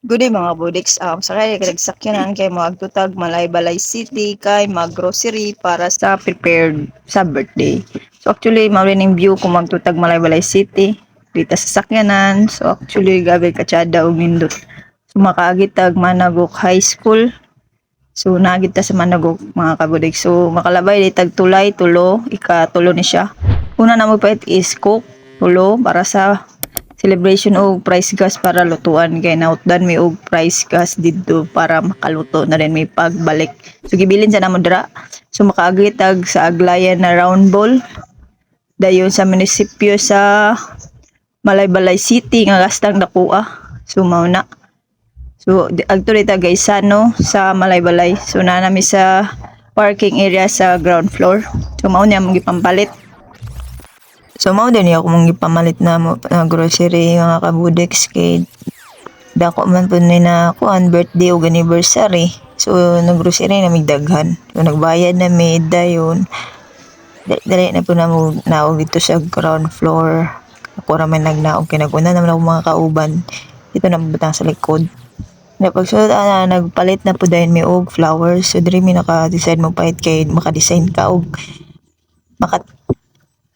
Good day mga budiks. Sakay nagsakyanan kay magtutag Malaybalay City kay mag-grocery para sa prepared sa birthday. So actually, maulining view kung magtutag Malaybalay City dito sa sakyanan. So actually, gabi katsada og nindot. So makaagitag Managok High School. So nagita sa Managok mga kabudik. So makalabay ditag tulay, tulo, ika-tulo ni siya. Una na mo pa is cook, tulo para sa celebration og price gas para lutuan kay nautdan mi og price gas didto para makaluto na rin may pagbalik. So gibilin sa namo dira. So makaagitag sa Aglayan na round ball dayon sa munisipyo sa Malaybalay City nga gastang dakuha. So mao na. So agto dita Gaisano sa Malaybalay. So na nami sa parking area sa ground floor. So mao niya mong gipampalit. So mao din ako mong gipamalit na mo na grocery mga kabudex kay dako man pud ni na kuan birthday o anniversary. So naggrocery na migdaghan. So nagbayad na mi dayon. Dali na po na mo naog dito sa ground floor. Ako raman nagnaog kay naguna naman ako mga kauban. Dito na butang sa likod. Na pagsulod nagpalit na po dayon mi og flowers. So diri mi naka-decide mo pahit kay maka-design ka og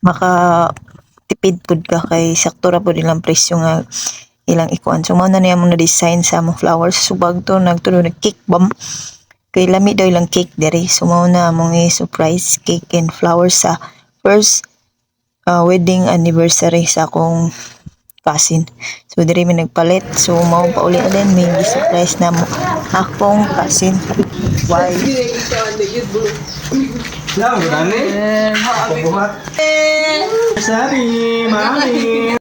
maka tipid pud ka kay sakto ra pud ilang presyo nga ilang ikuan. So mao na niya mong na-design sa among flowers. So bagto nagtulo na cake bomb. Kay lami daw ilang cake diri. So mao na among surprise cake and flowers sa first wedding anniversary sa akong cousin. So diri mi nagpalit. So mao pa uli din may surprise na mo akong cousin. Why? Lang, gani? Pabuhat. Sari, mami.